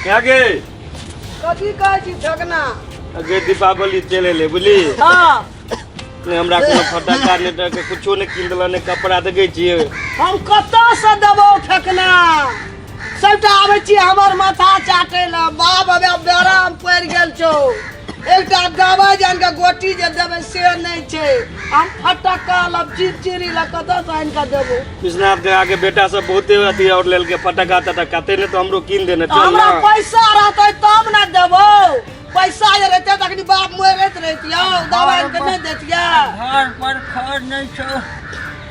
क्या गे कथी कहै छी ठगना अगे दीपावली चले ले बुझली हाँ ने हमरा कोनो फटाका ने के कुछो ने किन देला ने कपड़ा देखे छियै हम कतऽ से देबो ठकना सबटा आबै छी हमर माथा चाटे ल बाप अबे बेराम पड़ि गेल छौ एकटा दवाई जान के गोटी जे देबै से नहीं छै हम फटक्का लब चिरचिरी ल कतऽ से आनि के देबो विश्वनाथ के आगे बेटा सब बहुते अथी और लेल के फटाका तटकाते ने तो हमरो किन देने चल हमरा पैसा रहतै तब ना देबो पैसा जे रहतै तखनी बाप मरैत रहितियौ दवाई के नहीं देतियै घर पर खर नहीं छो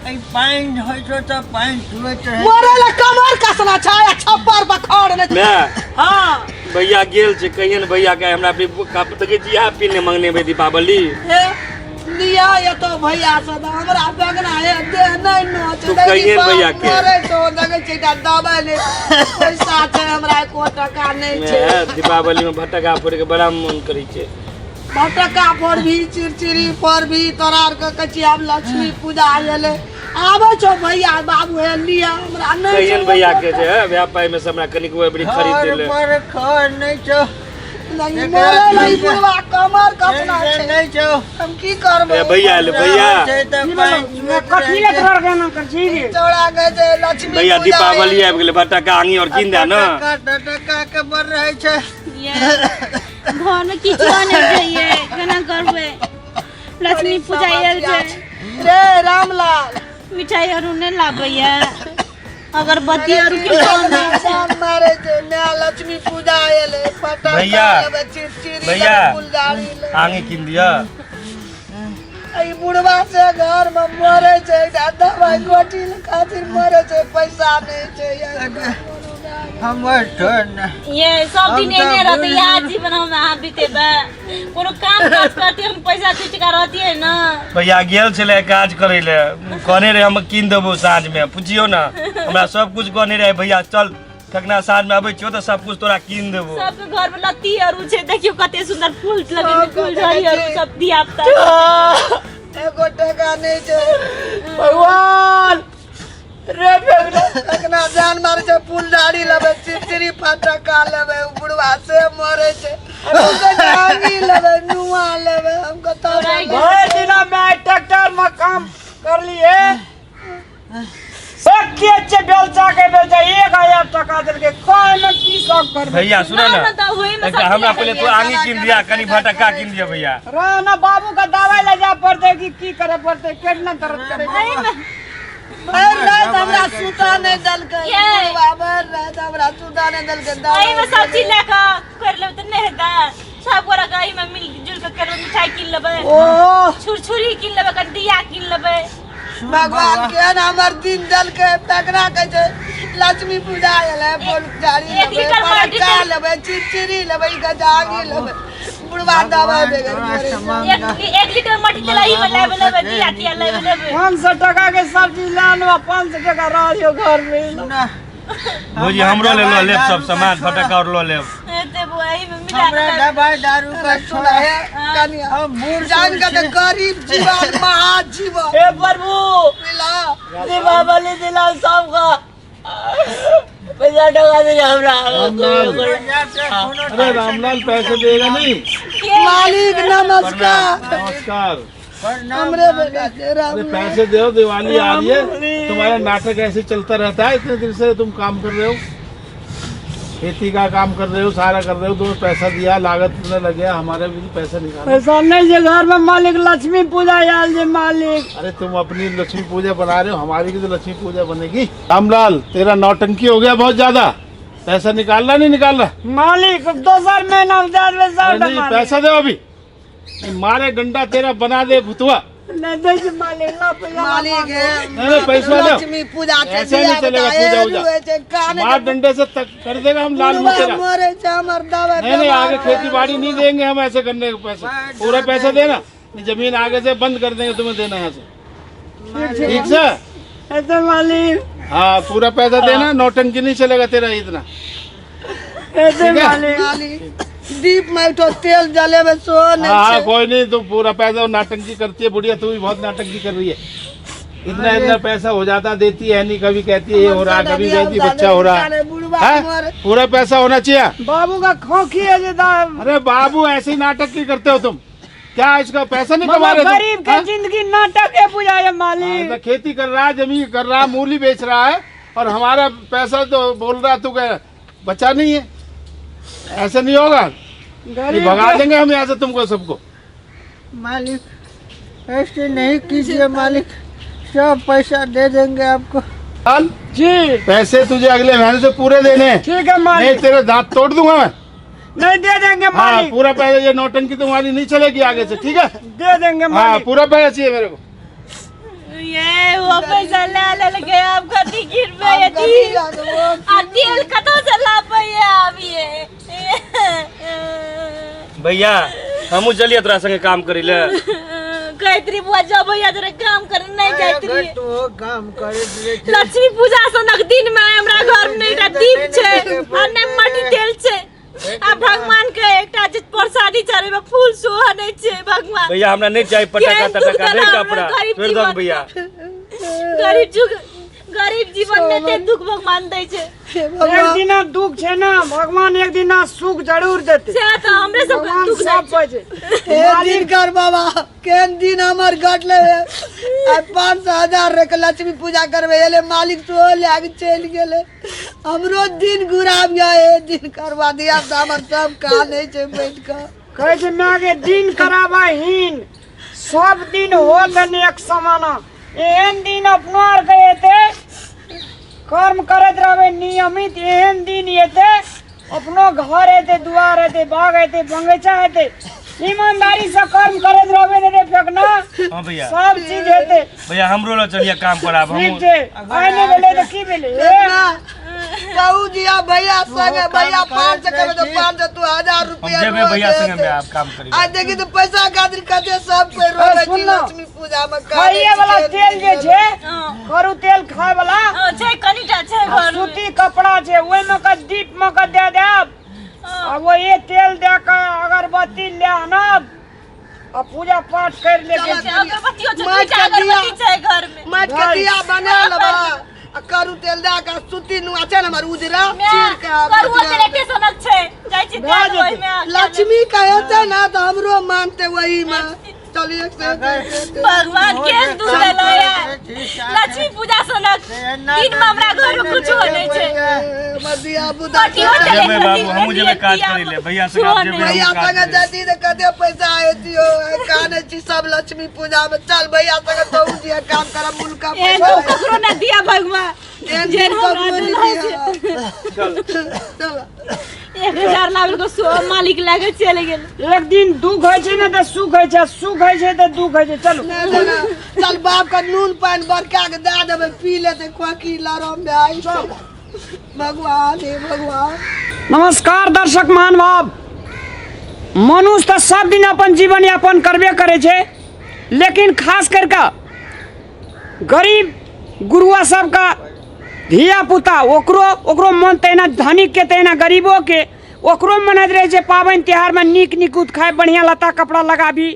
ए पाइन होय छो त पाइन छुएत रहे मरे ल कमर कसना छै छप्पर पर खड़ नहीं मैं हां भैया गेल छै कहियन भैया के हमरा कप तके जिया पिने मांगने बे दीपावली हे लिया ये तो भैया से हमरा बगना है देह नहीं नो तू कहियन भैया के मरे तो लगे छै ता दबाई ले पैसा छै हमरा को टका नहीं छै मैं दीपावली में फटाका फोड़ के बड़ा मन करै छै फटक्का पर भी चिरचिरी पर भी तोरार के कछि आब लक्ष्मी पूजा आले आबै छो भैया बाबू हे लिया हमरा नहीं कहियन भैया के जे व्यापार में से हमरा कनिक बड़ी खरीद देले घर पर खर नहीं छो नहीं मरे नहीं बुढ़वा कमर कसना छै नहीं छो हम की करबै ए भैया ले भैया कथी ले कर देना कर छी रे चौड़ा गए जे लक्ष्मी भैया दीपावली आबि गेलै फटाका आंगी और किन दे न टका के बर रहे छै घर में किछु नहीं चाहिए केना करबे लक्ष्मी पूजा आयल छै रे रामलाल मिठाई और ने लाबैया अगरबत्ती और की मारे छै मैं लक्ष्मी पूजा आले फटाका भैया लेबे चिरचिरी भैया फुलझड़ी ले आंगी किन दिया ई बुढ़वा से घर में मरे छै दवाई गोटी खातिर मरे छै पैसा नहीं छै हमर ठन ये सब दिन एने रहते यार जीवन हम अहाँ बीतेबे कोनो काम काज करते हम पैसा टका रहती है ना भैया गेल छले काज करे ले कहने रहे हम किन देबो साँझ में पूछियो ना हमरा सब कुछ कहने रहे भैया चल ठकना साँझ में आबै छियो तो सब कुछ तोरा किन देबो सबके घर में लत्ती और छै देखियो कते सुंदर फूल लगे फूल झड़ी और सब दिया पता एगो टका नहीं छै भगवान रे ठकना जान मारे छै फुलझड़ी लेबे चिरचिरी फटक्का लेबे बुढ़वा से मरे छै आंगी लेबे नुआ लेबे हम कतौ भर दिना मैं ट्रैक्टर में काम कर लिए सके छै बेलचा के बेलचा 1000 टका देल के कोई न की सब कर भैया सुनो ना एकटा हमरा पहले तू आंगी किन दिया कनी फटाका किन दिया भैया रे ना बाबू का दवाई ले जा पड़ते की करे पड़ते केतना दर्द करे रात हमरा सुता नहीं दल के बाबा रात हमरा सुता नहीं दल के आई में सब चीज लेके कर ले त नहीं हेता सब गोरा गाई में मिल जुल के करो मिठाई किन लेबे ओ छुरछुरी किन लेबे कटिया किन लेबे भगवान के हमर दिन दल के तकरा के छै लक्ष्मी पूजा आले बोल जारी लेबे फटक्का लेबे चिरचिरी लेबे गजागी लेबे बुढ़वा दवाई देगे 1 लीटर मट्टी चलाई में लेबे दिया किया लेबे 500 टका के सब चीज लानो 500 टका रहियो घर में भौजी हमरो ले लो लेब सब सामान फटाका और लो लेब एते बुआई में मिला हमरा दवाई दारू का सुना है कनिया हम बूढ़ जान के गरीब जीवन महाजीवन हे प्रभु मिला दीपावली दिला सबका पैसा टका दे हमरा अरे रामलाल पैसे देगा नहीं मालिक नमस्कार नमस्कार हमरे बेटा के राम अरे पैसे दो दिवाली आ रही है तुम्हारा नाटक ऐसे चलता रहता है इतने दिन से तुम काम कर रहे हो खेती का काम कर रहे हो सारा कर रहे हो तुम्हें पैसा दिया लागत इतने लगे हमारे भी पैसा निकालो पैसा नहीं जे घर में मालिक लक्ष्मी पूजा आयल जे मालिक अरे तुम अपनी लक्ष्मी पूजा बना रहे हो हमारी भी तो लक्ष्मी पूजा बनेगी रामलाल तेरा नौटंकी हो गया बहुत ज्यादा पैसा निकाल रहा नहीं निकाल रहा मालिक 2 महीना में पैसा दो अभी मारे डंडा तेरा बना दे भुतवा मालिक नहीं पैसा दो लक्ष्मी पूजा ऐसे नहीं चलेगा पूजा मार डंडे से तक कर देगा हम लाल मुँह तेरा नहीं आगे खेती बाड़ी नहीं देंगे हम ऐसे करने के पैसे पूरा पैसा देना जमीन आगे से बंद कर देंगे तुम्हें देना यहाँ से ठीक से ऐसे मालिक हाँ पूरा पैसा देना नौटंकी नहीं चलेगा तेरा इतना ऐसे मालिक दीप में तो तेल जले में हाँ कोई नहीं तो पूरा पैसा नाटंकी करती है बुढ़िया तू भी बहुत नाटंकी कर रही है इतना इतना पैसा हो जाता, देती है नहीं, कभी कहती है ये हो रहा, कभी कहती है बच्चा हो रहा है। पूरा पैसा होना चाहिए। बाबू का खोखी है जे अरे बाबू ऐसे ही नाटक क्यों करते हो तुम? क्या इसका पैसा नहीं कमा रहे? गरीब की जिंदगी नाटक है बुझाया मालिक। खेती कर रहा है, जमीन कर रहा है, मूली बेच रहा है, और हमारा पैसा तो बोल रहा तू क्या बचा नहीं है? ऐसे नहीं होगा, भगा देंगे हम यहाँ से तुमको सबको। मालिक ऐसे नहीं कीजिए मालिक, सब पैसा दे देंगे आपको। जी पैसे तुझे अगले महीने से पूरे देने। ठीक है मालिक। नहीं तेरे दांत तोड़ दूंगा मैं। नहीं दे देंगे मालिक। हाँ, पूरा पैसा, ये नौटंकी तुम्हारी नहीं चलेगी आगे से, ठीक है? दे देंगे मालिक। हाँ, पूरा पैसा चाहिए मेरे को। ये वो पैसा ले गया आपका टिकट पे ये तेल खत्म चला पाया अब ये। भैया हमू चलिए तोरा संगे काम करी ले। कहतरी बुआ जा भैया जरा काम कर नहीं जातरी। तो काम करे लक्ष्मी पूजा सनक दिन में हमरा घर में एकटा दीप छै और ने मटी तेल छै आ भगवान के एकटा जे प्रसादी चढ़े में फूल सोहने छै भगवान। भैया हमरा नहीं चाहिए पटाखा तटाखा नहीं कपड़ा छोड़ दो भैया। गरीब जीवन में ते दुख भगवान दै छै। एक दिन दुख छै ना, भगवान एक दिन सुख जरूर देते। से तो हमरे सब दुख सब छै। एक दिन कर बाबा, केन दिन हमर गट लेवे आ 500,000 रे के लक्ष्मी पूजा करबे एले मालिक तो लाग चल गेले। हमरो दिन गुराब गया, एक दिन करवा दिया त हमर सब का नहीं छै बैठ के। कहे छै मागे दिन करावा हीन, सब दिन होत ने एक समान। एहन दिन अपनो आर गए थे कर्म करत रहबे नियमित, एहन दिन येते अपनो घर हेते, दुआर हेते, बाग हेते, बगीचा हेते, ईमानदारी से कर्म करत रहबे ने फेंकना। हां भैया सब चीज हेते। भैया हमरो ला चलिए काम कराब हम। ठीक छै आने बेले तो की बेले कहू दिया भैया संगे, भैया 500 करे तो 500 तू 1000 रुपया जेबे भैया संगे में आप काम करिए। आज देखी तो पैसा खातिर कते सब कोई रोवे छी लक्ष्मी पूजा में खाइए वाला तेल जे छै, करू तेल खाय वाला छै, कनीटा छै घर में। सूती कपड़ा छै, ओय में का दीप में का दे देब आ वो ये तेल दे के अगरबत्ती ले आनब आ पूजा पाठ कर लेके अगरबत्तियो छै, दूटा अगरबत्ती छै घर में। मट के दिया बना लेबा आ करू तेल दे के सूती नुआ छै हमर उजरा चीर के करू तेल एके सनक छै, जाय छी तेल ओइ में। लक्ष्मी कहते ना तो हमरो मानते वही में। चलिए भगवान के दूध लाया लक्ष्मी पूजा सनक दिन में हमरा घर में कुछ नहीं छै। मदिया बुदा जेबे बाबू हमहू जेबे काज करी ले भैया संगे आप जेबे भैया संगे जाती तो कते पैसा आए दियो काने छी सब लक्ष्मी पूजा में। चल भैया संगे तो दिया काम कर मुल्का ए तो ककरो न दिया भगवान जे चल चल 1000 लाख को सो मालिक लागे चले गेल। एक दिन दुख होय छै ना त सुख होय छै, सुख होय छै त दुख होय छै। चल चल बाप का नून पानी बरका के दे देबे पी लेते कोकी लरम में आई भगवान हे भगवान। नमस्कार दर्शक महानुभाव, मनुष्य तो सब दिन अपन जीवन यापन करबे करे छै, लेकिन खास करके गरीब गुरुआ सब का धिया पुता ओकरो मन तहिना धनिक के तहिना गरीबो के ओकरो मनैत रहे छै पाबनि त्योहार में नीक नीकुत खाए, बढ़िया लता कपड़ा लगाबी,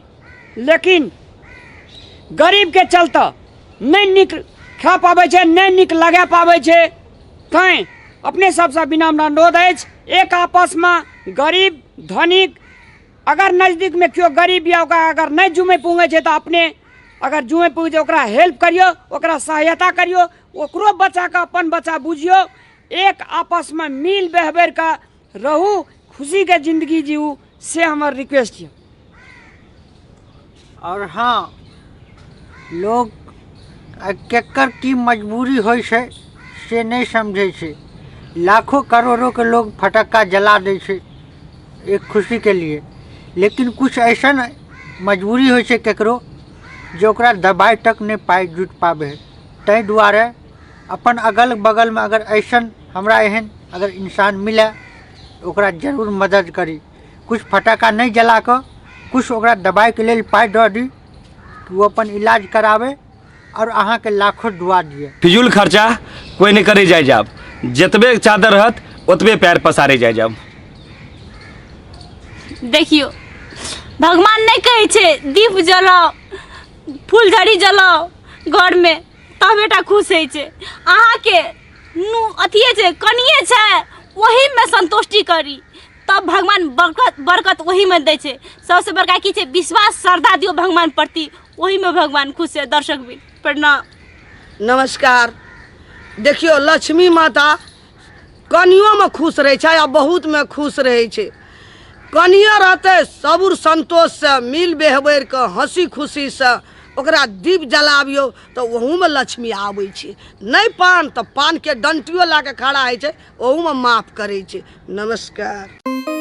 लेकिन गरीब के चलते नहीं नीक खा पाबै छै, नहीं नीक लगा पाबै छै। तैं अपने सबसे विनम्र अनुरोध अछि, एक आपस में गरीब धनिक अगर नजदीक में क्यों गरीब या ओकरा अगर नहीं जुमे पूंगे छै तो अपने अगर जुमे पूगे ओकरा हेल्प करियो, ओकरा सहायता करियो, ओकरो बच्चा का अपन बच्चा बुझियो, एक आपस में मिल बहबर का रहू, खुशी के जिंदगी जीऊ, से हमार रिक्वेस्ट है। और हाँ, लोग केकर की मजबूरी होय छै से नहीं समझे छै। लाखों करोड़ों के लोग फटक्का जला दे छै एक खुशी के लिए, लेकिन कुछ ऐसा मजबूरी होय छै केकरो जो ओकरा दबाई तक नहीं पाई जुट पावे। तै दुआरे अपन अगल बगल में अगर ऐसा हमरा एहन अगर इंसान मिले ओकरा जरूर मदद करी। कुछ फटाका नहीं जला कर कुछ ओकरा दबाई के लिए पाई दऽ दी कि वो अपन इलाज करावे और अहाँ के लाखों दुआ दिए। फिजूल खर्चा कोई नहीं करे जाए जाब, जतबे चादर रहत ओतबे पैर पसारे जाए जाब। देखियो भगवान नहीं कहे छे दीप जलाओ, फूलझड़ी जलाओ घर में, बेटा खुश है छे। अहाँ के नु अथिए छे कनिए छे वही में संतुष्टि करी तब भगवान बरकत वही में दे छे। सबसे बड़का की छे विश्वास श्रद्धा दियो भगवान प्रति, वही में भगवान खुश है। दर्शक भी प्रणाम नमस्कार। देखियो लक्ष्मी माता कनियों में खुश रहे छे या बहुत में खुश रहे छे। कनिया रहते सबुर संतोष से मिल बेहबर के हंसी खुशी से ओकरा दीप जलाबियो तो वहू में लक्ष्मी आबै छे। नहीं पान तो पान के डंटियो ला के खड़ा है छे, वहू में माफ करे छे। नमस्कार।